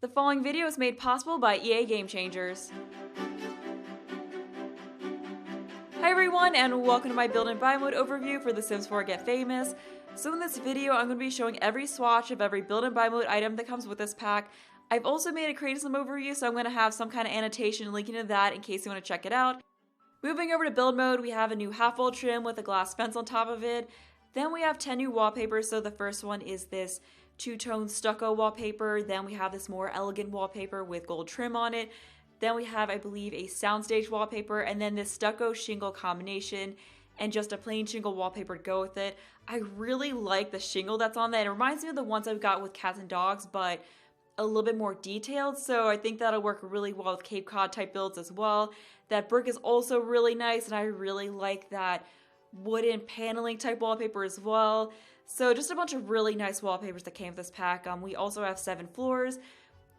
The following video is made possible by EA Game Changers. Hi everyone, and welcome to my build and buy mode overview for The Sims 4 Get Famous. So in this video, I'm going to be showing every swatch of every build and buy mode item that comes with this pack. I've also made a Creative Sim overview, so I'm going to have some kind of annotation linking to that in case you want to check it out. Moving over to build mode, we have a new half-wall trim with a glass fence on top of it. Then we have 10 new wallpapers, so the first one is this two-tone stucco wallpaper. Then we have this more elegant wallpaper with gold trim on it. Then we have, I believe, a soundstage wallpaper, and then this stucco shingle combination, and just a plain shingle wallpaper to go with it. I really like the shingle that's on that. It reminds me of the ones I've got with cats and dogs, but a little bit more detailed, so I think that'll work really well with Cape Cod type builds as well. That brick is also really nice, and I really like that wooden paneling type wallpaper as well. So just a bunch of really nice wallpapers that came with this pack. We also have 7 floors.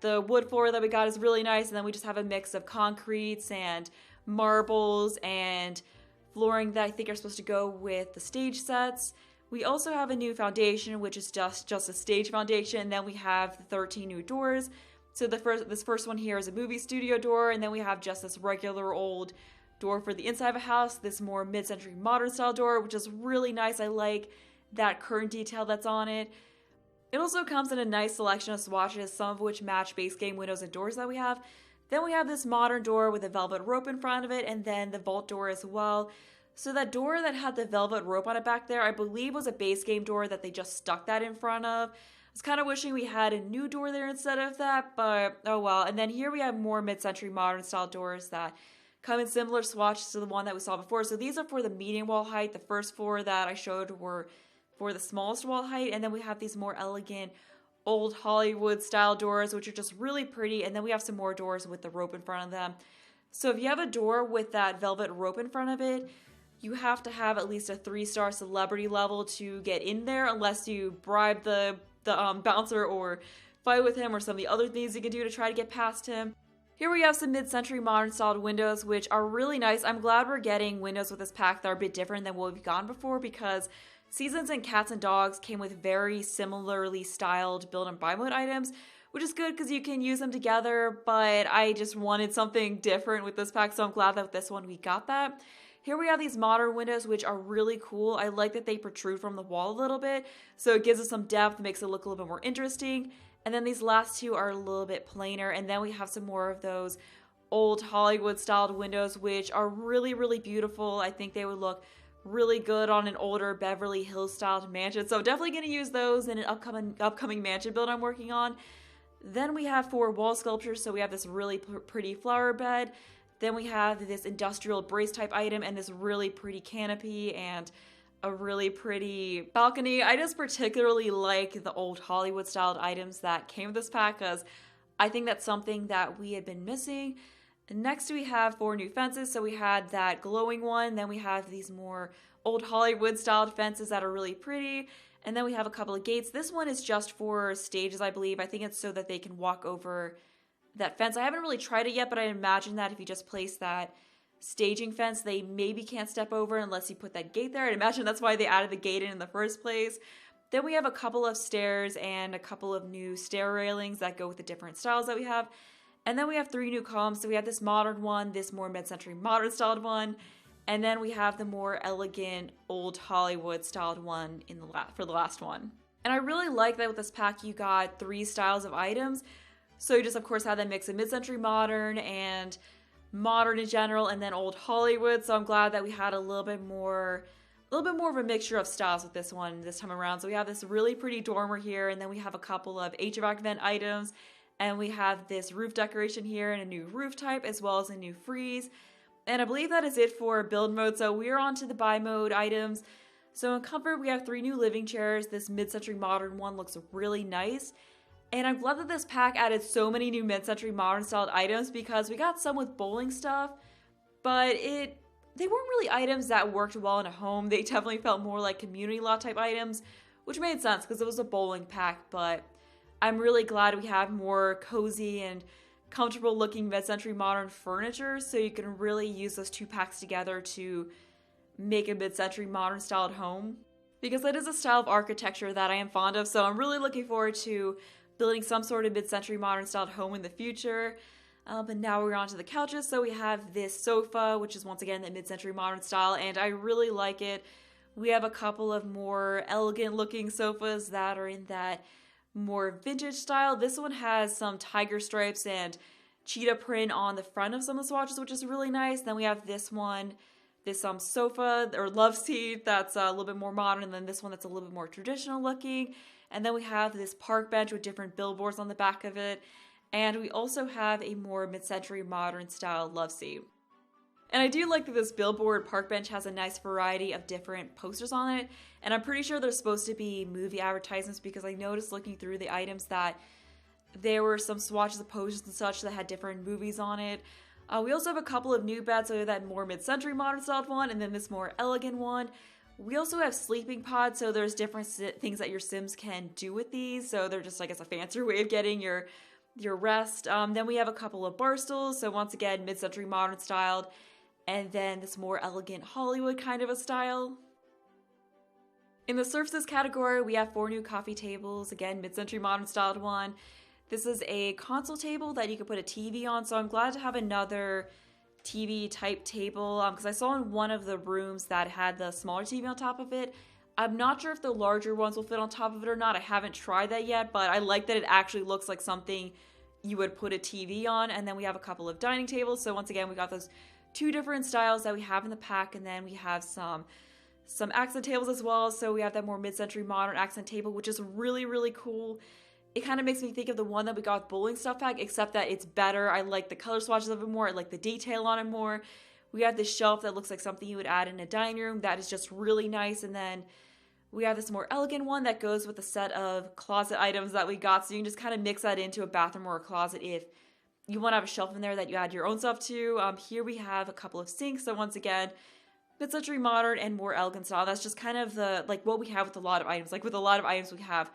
The wood floor that we got is really nice, and then we just have a mix of concretes and marbles and flooring that I think are supposed to go with the stage sets. We also have a new foundation, which is just a stage foundation, and then we have the 13 new doors. So this first one here is a movie studio door, and then we have just this regular old door for the inside of a house, this more mid-century modern style door, which is really nice. I like that curtain detail that's on it. It also comes in a nice selection of swatches, some of which match base game windows and doors that we have. Then we have this modern door with a velvet rope in front of it, and then the vault door as well. So that door that had the velvet rope on it back there, I believe was a base game door that they just stuck that in front of. I was kind of wishing we had a new door there instead of that, but oh well. And then here we have more mid-century modern style doors that come in similar swatches to the one that we saw before. So these are for the median wall height. The first 4 that I showed were for the smallest wall height, and then we have these more elegant old Hollywood style doors, which are just really pretty, and then we have some more doors with the rope in front of them. So if you have a door with that velvet rope in front of it, you have to have at least a 3-star celebrity level to get in there, unless you bribe the bouncer or fight with him or some of the other things you can do to try to get past him. Here we have some mid-century modern styled windows, which are really nice. I'm glad we're getting windows with this pack that are a bit different than what we've gotten before, because Seasons and Cats and Dogs came with very similarly styled build and buy mode items, which is good because you can use them together, but I just wanted something different with this pack, so I'm glad that with this one we got that. Here we have these modern windows, which are really cool. I like that they protrude from the wall a little bit, so it gives us some depth, makes it look a little bit more interesting. And then these last 2 are a little bit plainer, and then we have some more of those old Hollywood styled windows, which are really, really beautiful. I think they would look really good on an older Beverly Hills styled mansion, so definitely going to use those in an upcoming mansion build I'm working on. Then we have 4 wall sculptures, so we have this really pretty flower bed. Then we have this industrial brace type item and this really pretty canopy and a really pretty balcony. I just particularly like the old Hollywood styled items that came with this pack because I think that's something that we had been missing. Next we have 4 new fences. So we had that glowing one, then we have these more old Hollywood styled fences that are really pretty, and then we have a couple of gates. This one is just for stages, I believe. I think it's so that they can walk over that fence. I haven't really tried it yet, but I imagine that if you just place that staging fence, they maybe can't step over unless you put that gate there. I'd imagine that's why they added the gate in the first place. Then we have a couple of stairs and a couple of new stair railings that go with the different styles that we have. And then we have 3 new columns. So we have this modern one, this more mid-century modern styled one, and then we have the more elegant old Hollywood styled one for the last one. And I really like that with this pack you got 3 styles of items. So you just of course have that mix of mid-century modern and modern in general, and then old Hollywood. So I'm glad that we had a little bit more of a mixture of styles with this one this time around. So we have this really pretty dormer here, and then we have a couple of HVAC vent items. And we have this roof decoration here and a new roof type as well as a new frieze. And I believe that is it for build mode. So we're on to the buy mode items. So in comfort, we have 3 new living chairs. This mid-century modern one looks really nice. And I'm glad that this pack added so many new mid-century modern styled items because we got some with bowling stuff, but they weren't really items that worked well in a home. They definitely felt more like community lot type items, which made sense because it was a bowling pack, but I'm really glad we have more cozy and comfortable looking mid-century modern furniture, so you can really use those 2 packs together to make a mid-century modern styled home, because that is a style of architecture that I am fond of. So I'm really looking forward to building some sort of mid-century modern styled home in the future. But now we're on to the couches. So we have this sofa, which is once again the mid-century modern style, and I really like it. We have a couple of more elegant looking sofas that are in that more vintage style. This one has some tiger stripes and cheetah print on the front of some of the swatches, which is really nice. Then we have this one, this sofa or love seat that's a little bit more modern, and then this one that's a little bit more traditional looking. And then we have this park bench with different billboards on the back of it. And we also have a more mid-century modern style love seat. And I do like that this billboard park bench has a nice variety of different posters on it. And I'm pretty sure they're supposed to be movie advertisements because I noticed looking through the items that there were some swatches of posters and such that had different movies on it. We also have a couple of new beds, so that more mid-century modern styled one and then this more elegant one. We also have sleeping pods, so there's different things that your Sims can do with these. So they're just, I guess, a fancier way of getting your rest. Then we have a couple of bar stools, so once again, mid-century modern styled, and then this more elegant Hollywood kind of a style. In the surfaces category, we have 4 new coffee tables, again, mid-century modern styled one. This is a console table that you could put a TV on, so I'm glad to have another TV type table, because I saw in one of the rooms that had the smaller TV on top of it. I'm not sure if the larger ones will fit on top of it or not. I haven't tried that yet, but I like that it actually looks like something you would put a TV on. And then we have a couple of dining tables. So once again, we got those 2 different styles that we have in the pack, and then we have some accent tables as well. So we have that more mid-century modern accent table, which is really, really cool. It kind of makes me think of the one that we got with Bowling Stuff Pack, except that it's better. I like the color swatches of it more. I like the detail on it more. We have this shelf that looks like something you would add in a dining room. That is just really nice. And then we have this more elegant one that goes with the set of closet items that we got. So you can just kind of mix that into a bathroom or a closet if you want to have a shelf in there that you add your own stuff to. Here we have a couple of sinks. So once again, mid-century modern and more elegant style. That's just kind of the what we have with a lot of items. Like with a lot of items we have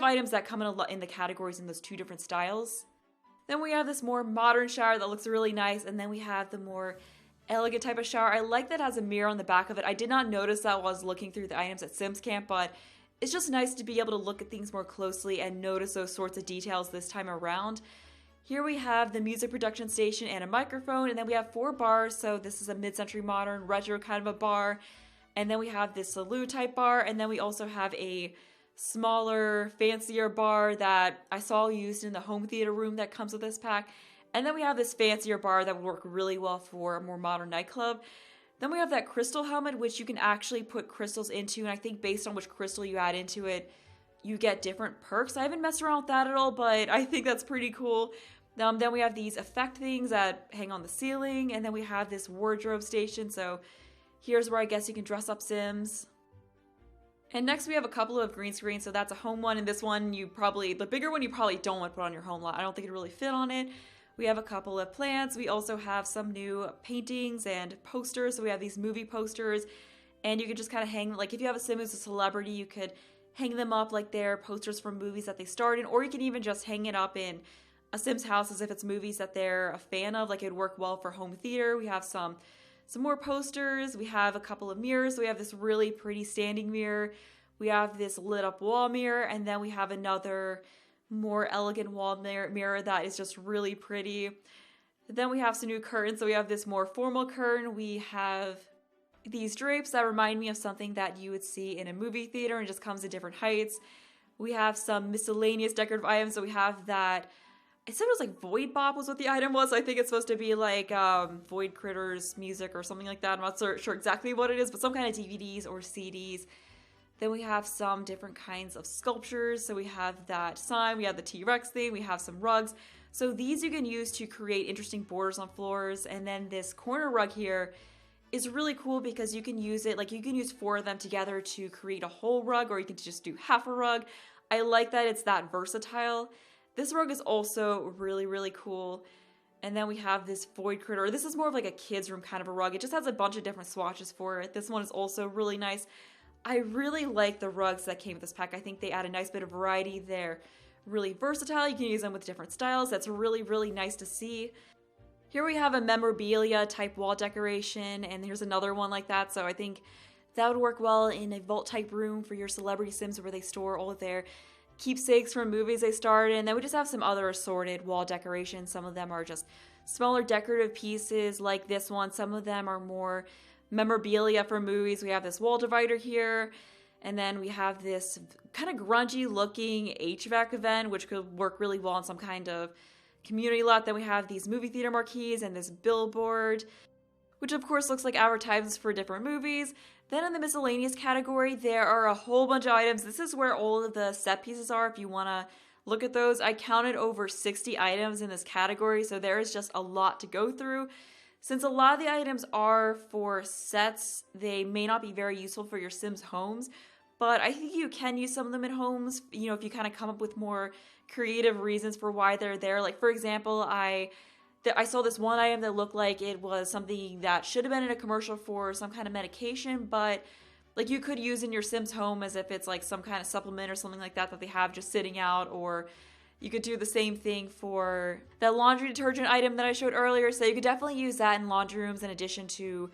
items that come in the categories in those 2 different styles. Then we have this more modern shower that looks really nice. And then we have the more elegant type of shower. I like that it has a mirror on the back of it. I did not notice that while I was looking through the items at Sims Camp, but it's just nice to be able to look at things more closely and notice those sorts of details this time around. Here we have the music production station and a microphone, and then we have 4 bars. So this is a mid-century modern retro kind of a bar. And then we have this saloon type bar, and then we also have a smaller, fancier bar that I saw used in the home theater room that comes with this pack. And then we have this fancier bar that would work really well for a more modern nightclub. Then we have that crystal helmet, which you can actually put crystals into, and I think based on which crystal you add into it, you get different perks. I haven't messed around with that at all, but I think that's pretty cool. Then we have these effect things that hang on the ceiling, and then we have this wardrobe station, so here's where I guess you can dress up Sims. And next we have a couple of green screens, so that's a home one, and this one the bigger one you probably don't want to put on your home lot. I don't think it really fit on it. We have a couple of plants. We also have some new paintings and posters. So we have these movie posters, and you can just kind of hang, if you have a Sim who's a celebrity, you could hang them up like they're posters from movies that they starred in, or you can even just hang it up in a Sim's house as if it's movies that they're a fan of. It would work well for home theater. We have some more posters. We have a couple of mirrors. We have this really pretty standing mirror. We have this lit up wall mirror, and then we have another more elegant wall mirror that is just really pretty. Then we have some new curtains. So we have this more formal curtain. We have these drapes that remind me of something that you would see in a movie theater and just comes in different heights. We have some miscellaneous decorative items. So we have that, it said it was Void Bop was what the item was. So I think it's supposed to be Void Critters music or something like that. I'm not sure exactly what it is, but some kind of DVDs or CDs. Then we have some different kinds of sculptures. So we have that sign, we have the T-Rex thing, we have some rugs. So these you can use to create interesting borders on floors. And then this corner rug here is really cool because you can use it, you can use 4 of them together to create a whole rug, or you can just do half a rug. I like that it's that versatile. This rug is also really, really cool. And then we have this Void Critter. This is more of a kid's room kind of a rug. It just has a bunch of different swatches for it. This one is also really nice. I really like the rugs that came with this pack. I think they add a nice bit of variety. They're really versatile. You can use them with different styles. That's really, really nice to see. Here we have a memorabilia type wall decoration, and here's another one like that. So I think that would work well in a vault type room for your celebrity Sims where they store all of their keepsakes from movies they starred in. Then we just have some other assorted wall decorations. Some of them are just smaller decorative pieces like this one. Some of them are more memorabilia from movies. We have this wall divider here. And then we have this kind of grungy looking HVAC event, which could work really well in some kind of community lot. Then we have these movie theater marquees and this billboard, which of course looks like advertisements for different movies. Then in the miscellaneous category, there are a whole bunch of items. This is where all of the set pieces are if you want to look at those. I counted over 60 items in this category, so there is just a lot to go through. Since a lot of the items are for sets, they may not be very useful for your Sims homes, but I think you can use some of them in homes, you know, if you kind of come up with more creative reasons for why they're there. Like, for example, I saw this one item that looked like it was something that should have been in a commercial for some kind of medication, but like you could use in your Sims home as if it's like some kind of supplement or something like that that they have just sitting out. Or you could do the same thing for that laundry detergent item that I showed earlier. So you could definitely use that in laundry rooms in addition to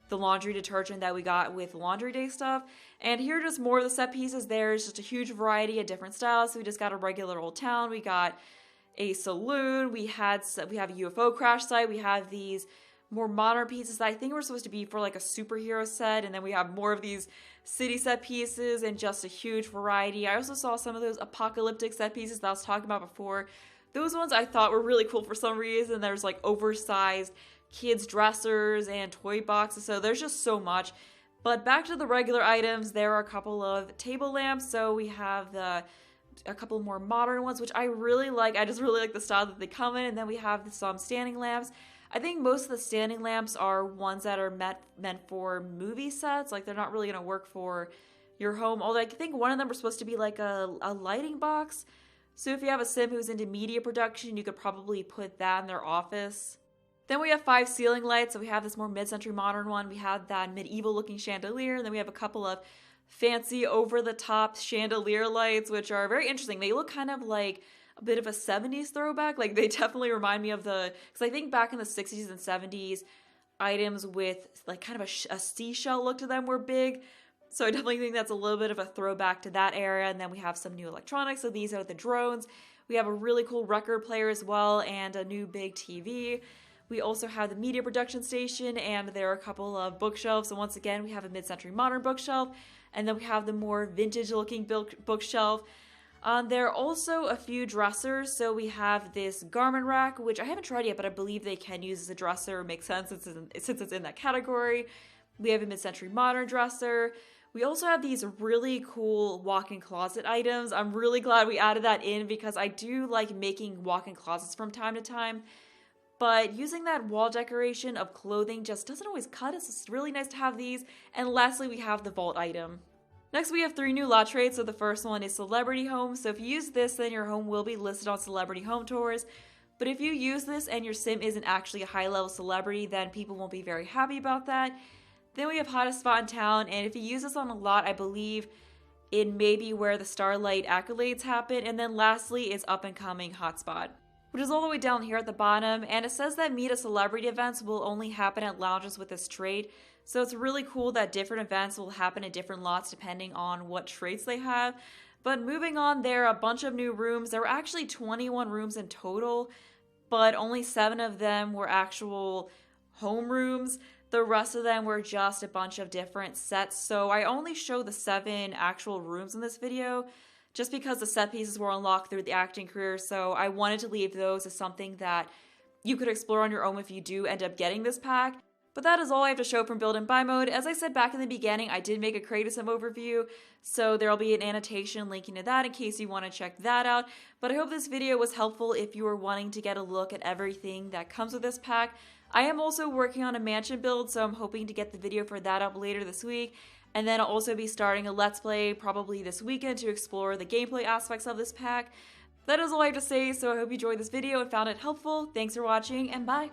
the laundry detergent that we got with laundry day stuff. And here are just more of the set pieces. There's just a huge variety of different styles. So we just got a regular old town. We got a saloon. We have a UFO crash site. We have these more modern pieces that I think were supposed to be for like a superhero set. And then we have more of these city set pieces and just a huge variety. I also saw some of those apocalyptic set pieces that I was talking about before. Those ones I thought were really cool for some reason. There's like oversized kids dressers and toy boxes, so there's just so much. But back to the regular items, there are a couple of table lamps. So we have a couple more modern ones, which I really like. I just really like the style that they come in. And then we have some standing lamps. I think most of the standing lamps are ones that are meant for movie sets. Like, they're not really going to work for your home. Although I think one of them are supposed to be like a lighting box. So if you have a Sim who's into media production, you could probably put that in their office. Then we have 5 ceiling lights. So we have this more mid-century modern one. We have that medieval looking chandelier. And then we have a couple of fancy over-the-top chandelier lights, which are very interesting. They look kind of like a bit of a 70s throwback. Like, they definitely remind me of because I think back in the 60s and 70s, items with like kind of a seashell look to them were big. So I definitely think that's a little bit of a throwback to that era. And then we have some new electronics. So these are the drones. We have a really cool record player as well and a new big TV. We also have the media production station, and there are a couple of bookshelves. So once again, we have a mid-century modern bookshelf, and then we have the more vintage-looking bookshelf. There are also a few dressers. So we have this garment rack, which I haven't tried yet, but I believe they can use as a dresser. It makes sense since it's in that category. We have a mid-century modern dresser. We also have these really cool walk-in closet items. I'm really glad we added that in because I do like making walk-in closets from time to time. But using that wall decoration of clothing just doesn't always cut. It's just really nice to have these. And lastly, we have the vault item. Next, we have 3 new lot traits. So the first one is Celebrity Home. So if you use this, then your home will be listed on Celebrity Home Tours. But if you use this and your Sim isn't actually a high-level celebrity, then people won't be very happy about that. Then we have Hottest Spot in Town. And if you use this on a lot, I believe it may be where the Starlight accolades happen. And then lastly is Up and Coming Hotspot, which is all the way down here at the bottom, and it says that Meet a Celebrity events will only happen at lounges with this trait. So it's really cool that different events will happen in different lots depending on what traits they have. But moving on, there are a bunch of new rooms. There were actually 21 rooms in total, but only 7 of them were actual home rooms. The rest of them were just a bunch of different sets. So I only show the 7 actual rooms in this video, just because the set pieces were unlocked through the acting career. So I wanted to leave those as something that you could explore on your own if you do end up getting this pack. But that is all I have to show from Build and Buy mode. As I said back in the beginning, I did make a Creative Sim overview, so there'll be an annotation linking to that in case you want to check that out. But I hope this video was helpful if you are wanting to get a look at everything that comes with this pack. I am also working on a mansion build, so I'm hoping to get the video for that up later this week. And then I'll also be starting a Let's Play probably this weekend to explore the gameplay aspects of this pack. That is all I have to say, so I hope you enjoyed this video and found it helpful. Thanks for watching, and bye!